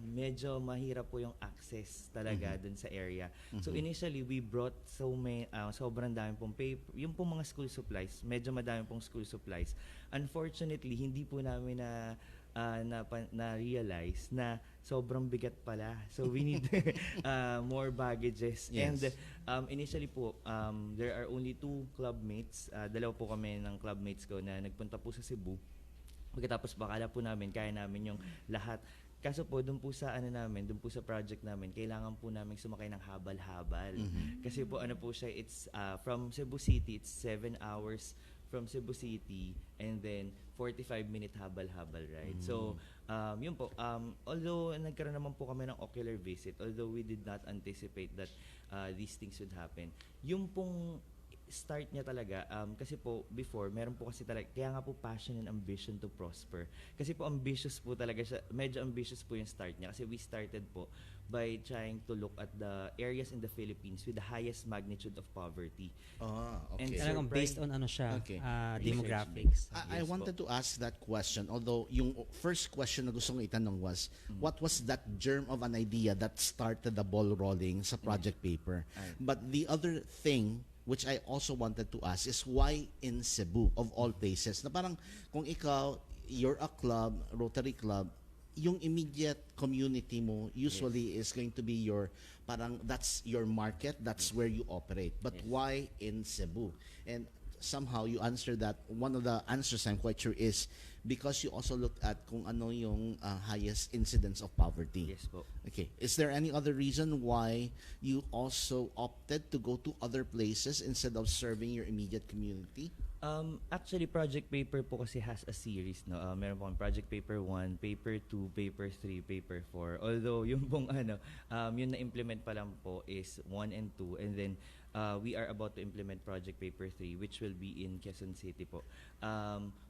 J: medyo mahirap po yung access talaga dun sa area. So, initially, we brought sobrang dami pong paper. Yung pong mga school supplies, medyo madami pong school supplies. Unfortunately, hindi po namin na-realize na sobrang bigat pala. So, we need more baggages.
D: Yes.
J: And initially po, there are only 2 clubmates. Dalawa po kami ng clubmates ko na nagpunta po sa Cebu. Pagkatapos bakala po namin, kaya namin yung lahat. Kaso po, doon po sa project namin, kailangan po namin sumakay ng habal-habal. Kasi po, it's from Cebu City, it's 7 hours from Cebu City, and then 45-minute habal-habal ride. So, yun po, although nagkaroon naman po kami ng ocular visit, although we did not anticipate that these things would happen, yung pong start niya talaga, kasi po before, meron po kasi talaga, kaya nga po passion and ambition to prosper. Kasi po ambitious po talaga siya, medyo ambitious po yung start niya. Kasi we started po by trying to look at the areas in the Philippines with the highest magnitude of poverty.
D: Okay.
J: And
G: Talagang based on
D: Okay.
G: demographics.
D: I wanted to ask that question, although yung first question na gusto kong itanong was, what was that germ of an idea that started the ball rolling sa project paper? But the other thing which I also wanted to ask is why in Cebu, of all places? Na parang kung ikaw, you're a club, Rotary Club, yung immediate community mo usually is going to be that's your market, that's where you operate. But why in Cebu? And somehow you answer that. One of the answers I'm quite sure is because you also looked at kung ano yung highest incidence of poverty.
J: Yes po.
D: Okay. Is there any other reason why you also opted to go to other places instead of serving your immediate community?
J: Actually, project paper po kasi has a series, no? Meron po project paper 1, paper 2, paper 3, paper 4. Although yung pong yung na-implement pa lang po is 1 and 2, and then we are about to implement project paper 3, which will be in Quezon City po.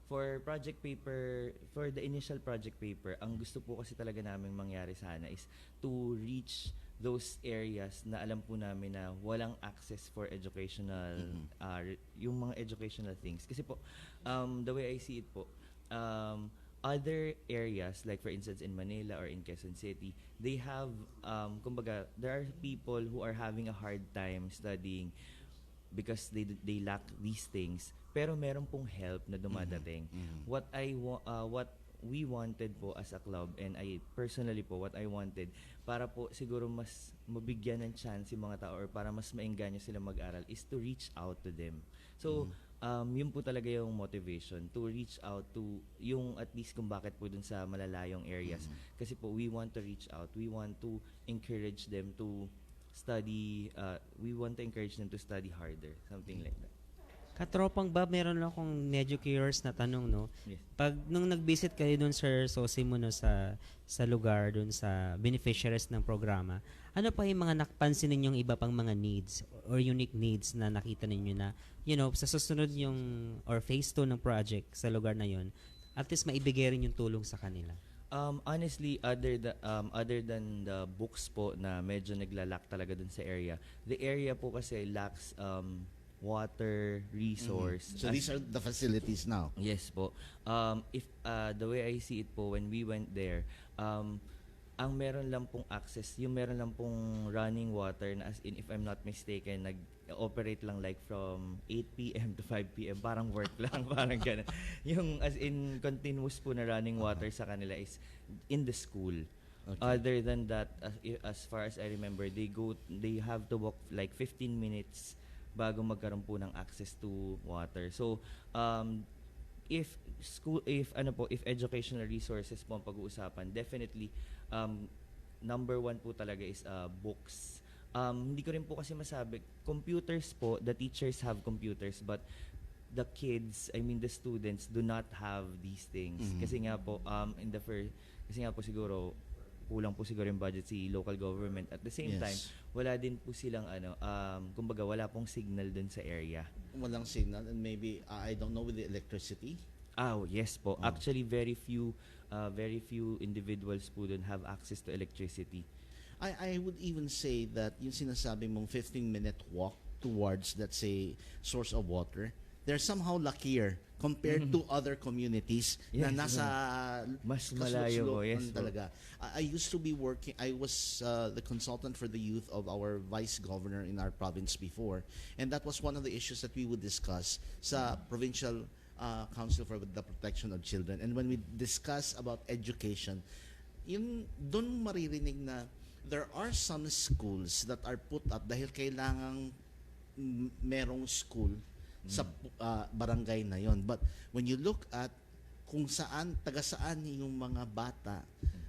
J: For project paper, for the initial project paper, ang gusto po kasi talaga naming mangyari sana is to reach those areas na alam po namin na walang access for educational, yung mga educational things. Kasi po, the way I see it po, other areas, like for instance in Manila or in Quezon City, they have, kumbaga, there are people who are having a hard time studying because they lack these things. Pero meron pong help na dumadating. What we wanted po as a club, and I personally po, what I wanted, para po siguro mas mabigyan ng chance yung mga tao or para mas maengganyo sila mag-aral is to reach out to them. So, yun po talaga yung motivation, to reach out to yung at least kung bakit po dun sa malalayong areas. Kasi po, we want to reach out. We want to encourage them to study, harder, something like that.
G: Katropang Bob, meron lang akong medyo curious na tanong, no?
J: Yes.
G: Pag nung nag-visit kayo dun, Sir Sosimo, no, sa lugar dun sa beneficiaries ng programa, ano pa yung mga napansin ninyong iba pang mga needs or unique needs na nakita ninyo na, sa susunod yung or phase 2 ng project sa lugar na yon, at least maibigay rin yung tulong sa kanila?
J: Honestly, other than the books po na medyo naglalak talaga dun sa area, the area po kasi lacks water, resource.
D: So these are the facilities now.
J: Yes po. If the way I see it po, when we went there, ang meron lang pong access, yung meron lang pong running water na as in, if I'm not mistaken, nag-operate lang like from 8 p.m. to 5 p.m. Parang work lang, parang gano'n. Yung as in continuous po na running water sa kanila is in the school. Okay. Other than that, as far as I remember, they have to walk like 15 minutes bago magkaroon po ng access to water. So, if educational resources po ang pag-uusapan, definitely number 1 po talaga is books. Hindi ko rin po kasi masabi, computers po, the teachers have computers, but the kids, the students do not have these things. Kasi nga po siguro kulang po siguro yung budget si local government. At the same time, wala din po silang kumbaga wala pong signal dun sa area.
D: Walang signal, and maybe I don't know with the electricity.
J: Yes po. Actually, very few individuals po dun have access to electricity.
D: I would even say that yung sinasabi mong 15-minute walk towards, let's say, source of water, they're somehow luckier compared to other communities na nasa
J: mas malayo po. Yes
D: talaga. I used to be working, I was the consultant for the youth of our vice governor in our province before, and that was one of the issues that we would discuss sa provincial council for the protection of children. And when we discuss about education, yung doon maririnig na there are some schools that are put up dahil kailangang merong school sa barangay na yon. But when you look at kung taga saan yung mga bata,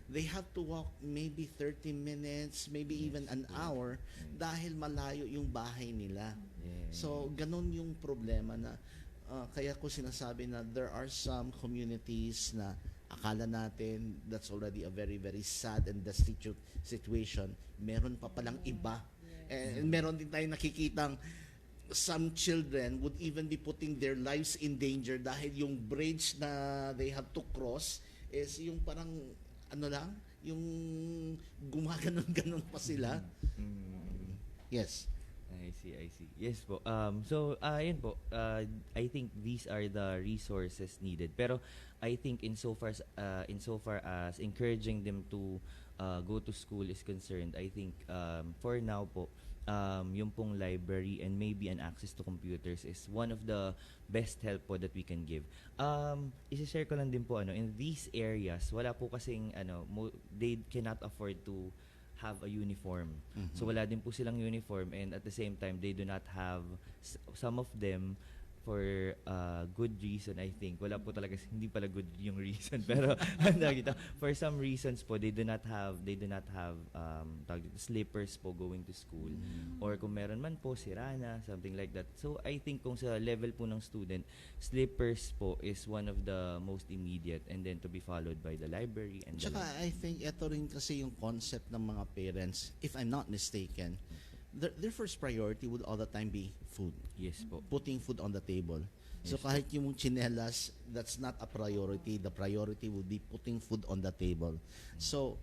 D: they have to walk maybe 30 minutes, maybe even an hour dahil malayo yung bahay nila. So, ganun yung problema na kaya ko sinasabi na there are some communities na akala natin that's already a very, very sad and destitute situation. Meron pa palang iba. And meron din tayong nakikitang some children would even be putting their lives in danger dahil yung bridge na they have to cross is yung parang yung gumaganon-ganon pa sila.
J: Yes. I see. Yes po. Yun po. I think these are the resources needed. Pero I think insofar as encouraging them to go to school is concerned, I think for now po, yung pong library and maybe an access to computers is one of the best help po that we can give. Isi-share ko lang din po in these areas wala po kasing they cannot afford to have a uniform. So wala din po silang uniform, and at the same time they do not have, some of them for good reason, I think. Wala po talaga, hindi pala good yung reason, pero ano tawag dito, for some reasons po, they do not have tawag dito, slippers po going to school, or kung meron man po, sira na, something like that. So I think kung sa level po ng student, slippers po is one of the most immediate, and then to be followed by the library and the
D: Tsaka I think ito rin kasi yung concept ng mga parents, if I'm not mistaken, their first priority would all the time be food.
J: Yes po.
D: Putting food on the table. So
J: Yes.
D: kahit yung chinelas, that's not a priority. The priority would be putting food on the table. So,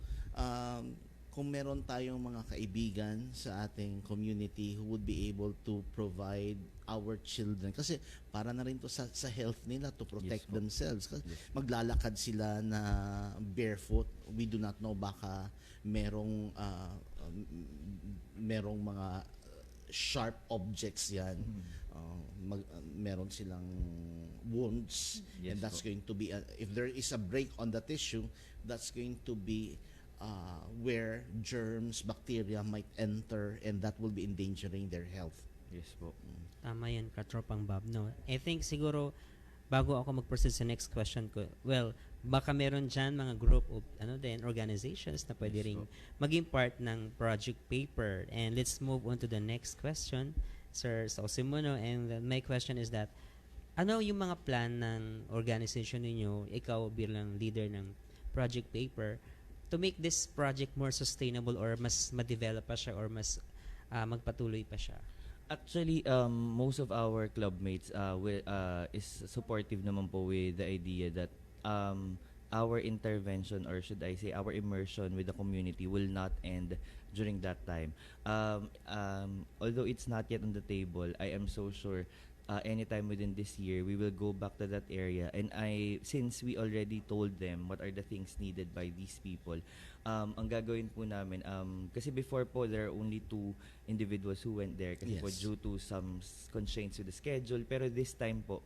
D: kung meron tayong mga kaibigan sa ating community who would be able to provide our children, kasi para na rin to sa health nila to protect
J: Yes po.
D: themselves. Kasi
J: Yes.
D: maglalakad sila na barefoot. We do not know, baka merong mga sharp objects yan. Meron silang wounds,
J: Yes
D: and that's
J: po.
D: going to be if there is a break on the tissue, that's going to be where germs, bacteria might enter, and that will be endangering their health.
J: Yes po.
G: Tama yan, Katropang Bob. No, I think siguro, bago ako mag-proceed sa next question ko, well, baka meron dyan mga group of organizations na pwede
J: Yes,
G: ring
J: po.
G: maging part ng project paper. And let's move on to the next question, Sir Sosimuno. And my question is that, ano yung mga plan ng organization ninyo, ikaw bilang leader ng project paper, to make this project more sustainable or mas ma-develop pa siya or mas magpatuloy pa siya?
J: Actually, most of our club mates is supportive naman po with the idea that our intervention, or should I say our immersion with the community, will not end during that time. Although it's not yet on the table, I am so sure anytime within this year we will go back to that area, and since we already told them what are the things needed by these people, ang gagawin po namin, kasi before po there are only 2 individuals who went there kasi po
D: Yes.
J: due to some constraints with the schedule, pero this time po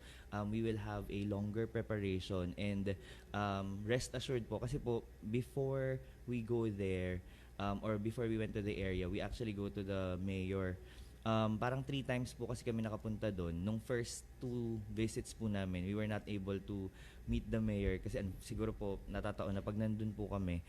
J: we will have a longer preparation, and rest assured po kasi po before we go there, or before we went to the area, we actually go to the mayor. Parang 3 times po kasi kami nakapunta doon. Nung first 2 visits po namin, we were not able to meet the mayor kasi siguro po natataon na pag nandun po kami,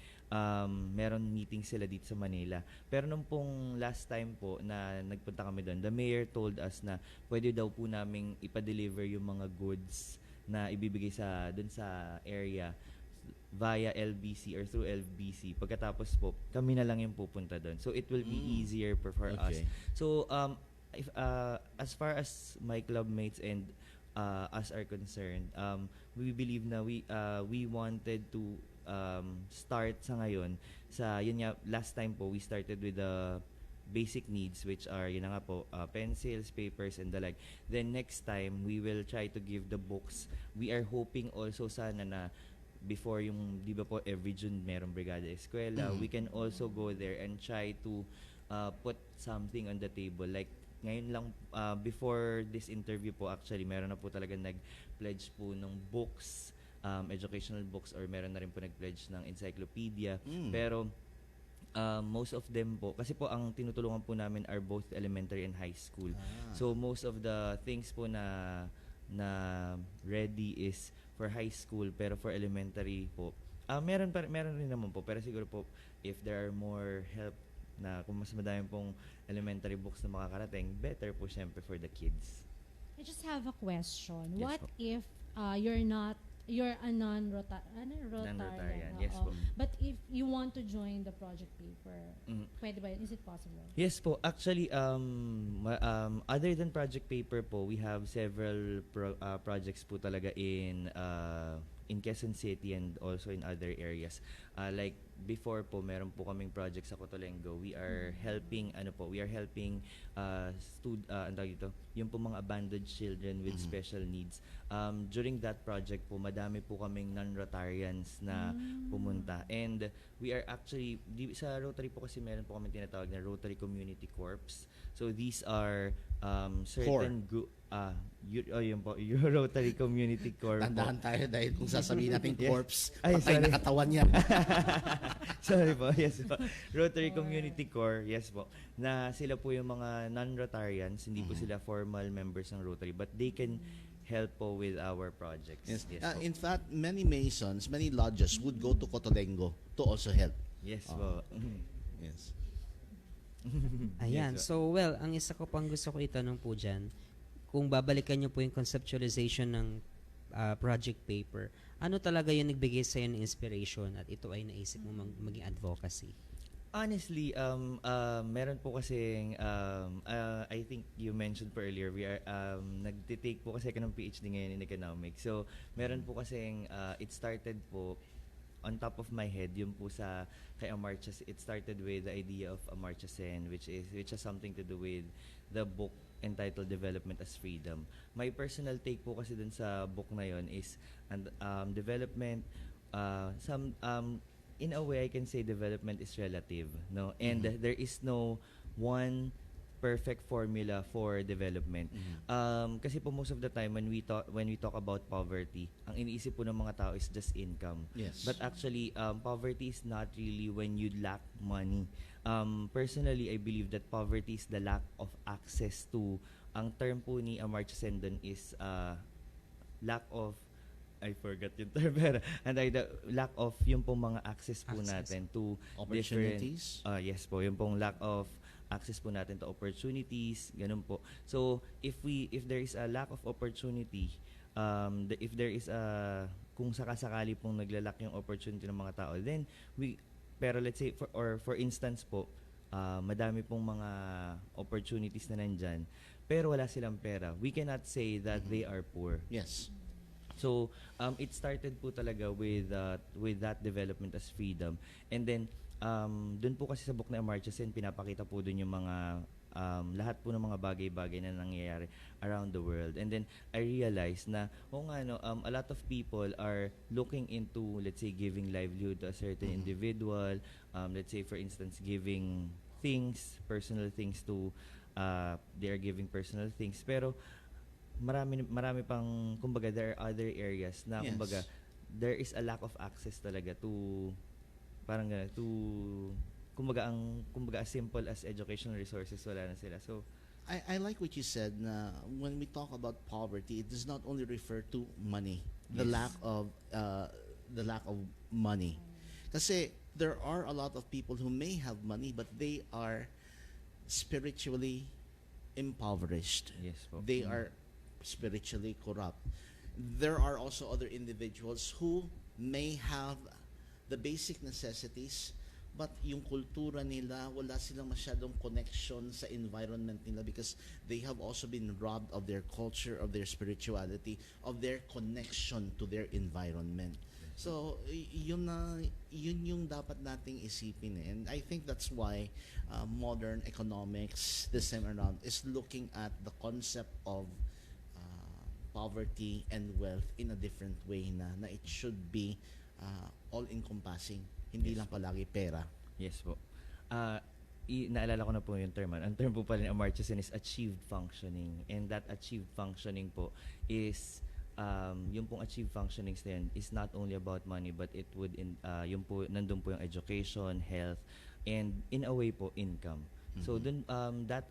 J: meron meeting sila dito sa Manila. Pero nung pong last time po na nagpunta kami doon, the mayor told us na pwede daw po naming ipa-deliver yung mga goods na ibibigay doon sa area via LBC or through LBC. Pagkatapos po, kami na lang yung pupunta doon. So it will be easier for us.
D: Okay.
J: So if as far as my club mates and us are concerned, we believe na we wanted to start sa ngayon yun nga, last time po we started with the basic needs, which are yun na nga po, pencils, papers, and the like. Then next time we will try to give the books. We are hoping also sana na before yung, di ba po, every June merong Brigada Eskwela, we can also go there and try to put something on the table. Like, ngayon lang, before this interview po, actually, meron na po talaga nag-pledge po ng books, educational books, or meron na rin po nag-pledge ng encyclopedia. Pero, most of them po, kasi po ang tinutulungan po namin are both elementary and high school. So, most of the things po na ready is for high school, pero for elementary po, meron rin naman po, pero siguro po if there are more help na kung mas madami pong elementary books na makakarating, better po syempre for the kids.
H: I just have a question.
J: Yes
H: What
J: po.
H: if you're a non-Rotarian?
J: Non-Rotarian, yes
H: Oo.
J: po.
H: But if you want to join the project paper,
J: Mhm.
H: pwede ba yun? Is it possible?
J: Yes po. Actually, other than project paper po, we have several projects po talaga in Quezon City and also in other areas. Like before po, meron po kaming project sa Cotolengo. We are helping yung po mga abandoned children with special needs. During that project po, madami po kaming non-Rotarians na pumunta. And we are actually, sa Rotary po kasi meron po kami tinatawag na Rotary Community Corps. So these are certain yun po, yung Rotary Community Corps po.
D: Tandaan tayo dahil kung sasabihin natin
J: Yes.
D: corpse,
J: Ay,
D: patay na
J: sorry.
D: katawan yan.
J: Sorry po, yes po. Rotary Community Corps, yes po. Na sila po yung mga non-Rotarians, hindi po sila for formal members ng Rotary, but they can help po with our projects.
D: Yes.
J: Po.
D: In fact, many Masons, many lodges would go to Cotolengo to also help.
J: Yes po.
D: Yes.
G: Ayan.
J: Yes,
G: So, well, ang isa ko pang gusto ko itanong po dyan, kung babalikan nyo po yung conceptualization ng project paper, ano talaga yung nagbigay sa'yo ng inspiration at ito ay naisip mo maging advocacy?
J: Honestly, meron po kasing, I think you mentioned po earlier, we are, nagtitake po kasi ako ng PhD ngayon in economics. So, meron po kasing, it started po, on top of my head, yung po sa kay Amartya, it started with the idea of Amartya Sen, which has something to do with the book entitled Development as Freedom. My personal take po kasi dun sa book na yon is development, in a way I can say development is relative, no, and there is no one perfect formula for development. Kasi po most of the time when we talk about poverty, ang iniisip po ng mga tao is just income.
D: Yes.
J: But actually poverty is not really when you lack money. Personally, I believe that poverty is the lack of access to, ang term po ni Amartya Sen dun is lack of, I forgot yung term, pero the lack of yung pong mga access po natin to
D: Opportunities?
J: yes po, yung pong lack of access po natin to opportunities, ganun po. So, if there is a lack of opportunity, if there is kung sakasakali pong naglalak yung opportunity ng mga tao, then pero let's say, for instance po, madami pong mga opportunities na nandyan, pero wala silang pera. We cannot say that they are poor.
D: Yes.
J: So, it started po talaga with that development as freedom. And then, dun po kasi sa book na Amartya Sen, pinapakita po dun yung mga, lahat po ng mga bagay-bagay na nangyayari around the world. And then, I realized na, a lot of people are looking into, let's say, giving livelihood to a certain individual. Let's say, for instance, giving things, personal things to, they are giving personal things. Pero, marami pang, kumbaga, there are other areas na,
D: Yes.
J: kumbaga, there is a lack of access talaga to, parang gano'n, kumbaga as simple as educational resources, wala na sila. So,
D: I like what you said na when we talk about poverty, it does not only refer to money, the lack of money. Kasi there are a lot of people who may have money but they are spiritually impoverished.
J: yes po.
D: They are spiritually corrupt. There are also other individuals who may have the basic necessities, but yung kultura nila, wala silang masyadong connection sa environment nila because they have also been robbed of their culture, of their spirituality, of their connection to their environment. So, yun yung dapat nating isipin. And I think that's why modern economics this time around is looking at the concept of poverty and wealth in a different way na it should be all-encompassing. Hindi
J: Yes.
D: lang palagi pera.
J: Yes po. Naalala ko na po yung term. Ang term po pala ni Amartya Sen is achieved functioning. And that achieved functioning po is, yung pong achieved functionings na yun is not only about money, but it would, yung po, nandun po yung education, health, and in a way po, income. So dun that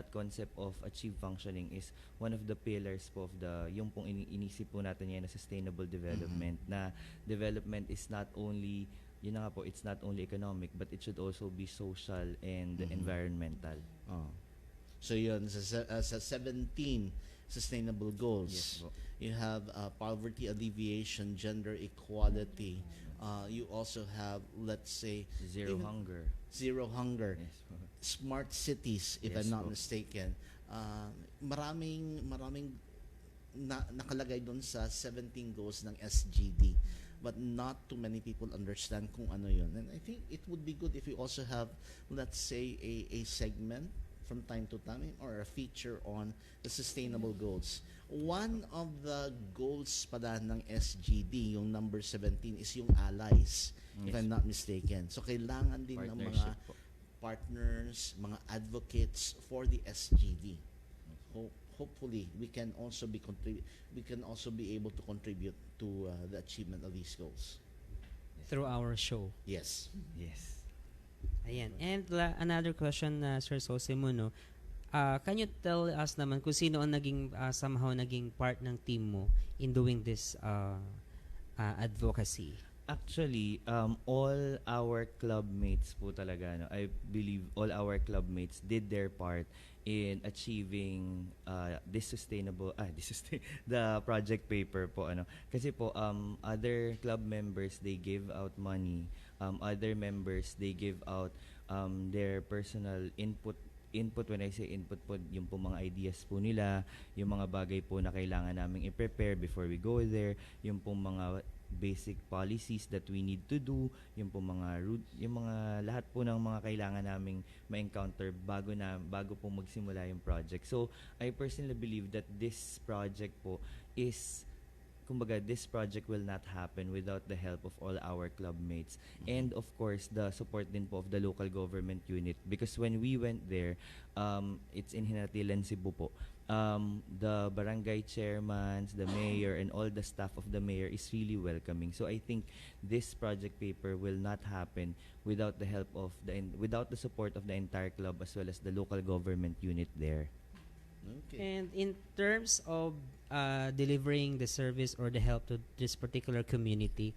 J: concept of achieved functioning is one of the pillars po of yung pong inisip po natin ngayon na sustainable development, na development is not only, yun na nga po, it's not only economic but it should also be social and environmental.
D: So yun, sa 17 sustainable goals,
J: Yes po.
D: you have poverty alleviation, gender equality. You also have, let's say,
J: Zero
D: even
J: hunger.
D: zero hunger.
J: Yes po.
D: Smart cities, if
J: Yes
D: I'm not
J: po.
D: mistaken. Maraming nakalagay doon sa 17 goals ng SGD. But not too many people understand kung ano yun. And I think it would be good if we also have, let's say, a segment from time to time or a feature on the sustainable goals. One of the goals pala ng SGD, yung number 17, is yung allies, if
J: Yes.
D: I'm not mistaken. So kailangan din ng mga
J: Partnership po.
D: partners, mga advocates for the SGD. Hopefully, we can also be able to contribute to the achievement of these goals.
G: Through our show.
D: Yes.
J: Yes.
G: Ayan. And another question, Sir Sosimo, no? Can you tell us naman kung sino ang naging somehow naging part ng team mo in doing this advocacy?
J: Actually, all our club mates po talaga, no, I believe all our club mates did their part in achieving the project paper po, ano. Kasi po, other club members, they give out money. Other members, they give out their personal input. When I say input po, yung po mga ideas po nila, yung mga bagay po na kailangan naming i-prepare before we go there, yung po mga basic policies that we need to do, yung po mga yung mga lahat po ng mga kailangan naming ma-encounter bago po magsimula yung project. So, I personally believe that this project po is, kumbaga, this project will not happen without the help of all our club mates. And of course, the support din po of the local government unit. Because when we went there, it's in Hinatilan, Cebu po. The barangay chairmans, the mayor, and all the staff of the mayor is really welcoming. So I think this project paper will not happen without the help of without the support of the entire club as well as the local government unit there.
D: Okay.
G: And in terms of delivering the service or the help to this particular community,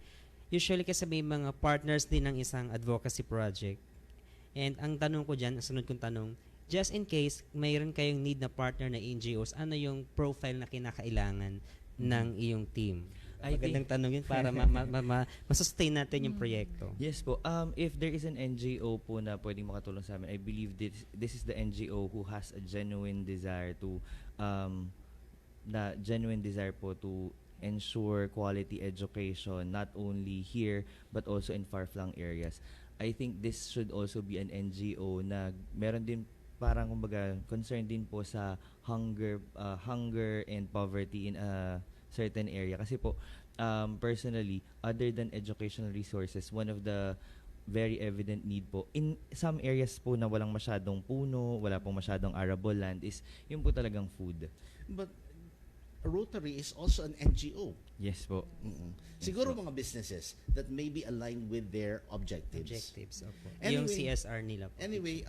G: usually kasi may mga partners din ng isang advocacy project. And ang tanong ko dyan, ang sunod kong tanong, just in case mayroon kayong need na partner na NGOs, ano yung profile na kinakailangan ng iyong team? Magandang tanong yun para masustain natin yung proyekto.
J: Yes po. If there is an NGO po na pwedeng makatulong sa amin, I believe this is the NGO who has a genuine desire to po to ensure quality education not only here but also in far-flung areas. I think this should also be an NGO na meron din parang kumbaga concerned din po sa hunger and poverty in a certain area. Kasi po, personally, other than educational resources, one of the very evident need po, in some areas po na walang masyadong puno, wala pong masyadong arable land, is yung po talagang food.
D: But Rotary is also an NGO.
J: Yes po.
D: Siguro mga businesses that may be aligned with their objectives.
G: Opo.
D: Anyway,
G: yung CSR nila po.
D: Anyway,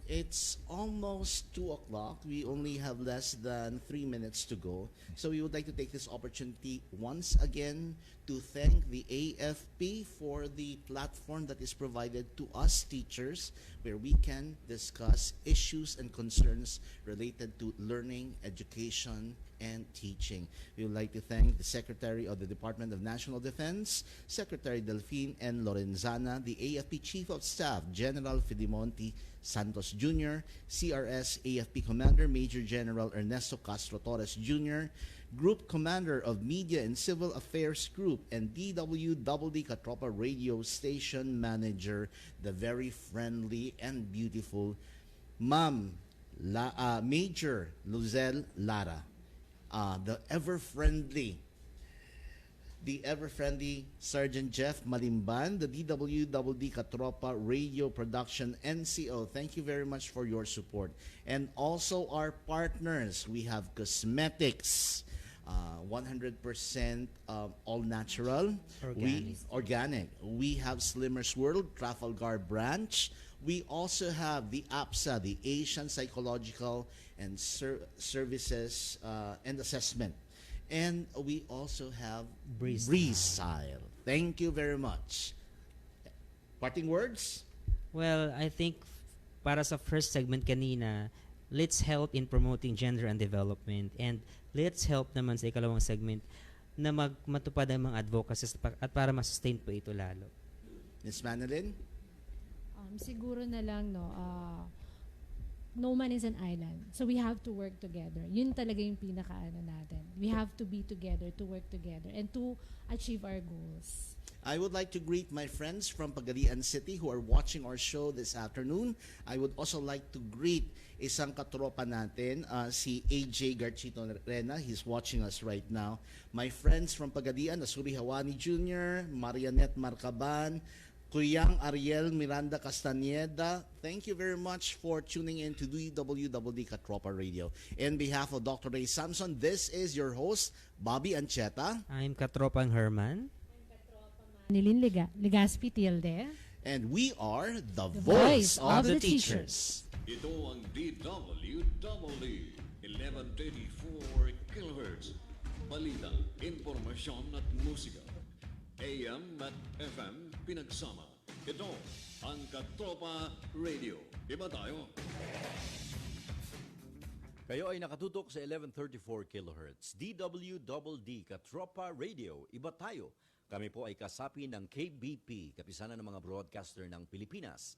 D: it's almost 2 o'clock. We only have less than 3 minutes to go. So we would like to take this opportunity once again to thank the AFP for the platform that is provided to us teachers, where we can discuss issues and concerns related to learning, education, and teaching. We would like to thank the Secretary of the Department of National Defense, Secretary Delphine N. Lorenzana, the AFP Chief of Staff, General Fidimonte Santos Jr., CRS AFP Commander Major General Ernesto Castro Torres Jr., Group Commander of Media and Civil Affairs Group, and DWDD Catropa Radio Station Manager, the very friendly and beautiful Major Luzelle Lara. The ever-friendly Sergeant Jeff Malimban, the DWDD Catropa Radio Production NCO. Thank you very much for your support. And also our partners, we have cosmetics, 100% all natural, organic. We have Slimmers World, Trafalgar Branch. We also have the APSA, the Asian Psychological and Services and Assessment. And we also have Breezestyle. Thank you very much. Parting words?
G: Well, I think para sa first segment kanina, let's help in promoting gender and development, and let's help naman sa ikalawang segment na matupad ang mga advocacies at para masustain po ito lalo.
D: Ms. Manilyn?
H: Siguro na lang, no man is an island. So we have to work together. Yun talaga yung pinaka-ano natin. We have to be together, to work together, and to achieve our goals.
D: I would like to greet my friends from Pagadian City who are watching our show this afternoon. I would also like to greet isang katropa natin, si AJ Garchito Rena. He's watching us right now. My friends from Pagadian, Asuri Hawani Jr., Marianette Marcaban, Kuyang Ariel Miranda Castaneda, thank you very much for tuning in to DWDD Catropa Radio. In behalf of Dr. Ray Samson, this is your host, Bobby Ancheta.
G: I'm Katropang Herman.
H: Nilin Ligaspi Tilde.
D: And we are the
H: voice
D: voice of
H: of
D: the
H: the
D: teachers.
A: Ito ang DWWD 1134 kHz. Balita, impormasyon at musika. AM at FM pinagsama. Ito ang Katropa Radio. Iba tayo.
B: Kayo ay nakatutok sa 1134 kHz. DWDD Katropa Radio. Iba tayo. Kami po ay kasapi ng KBP, Kapisanan ng mga Broadcaster ng Pilipinas.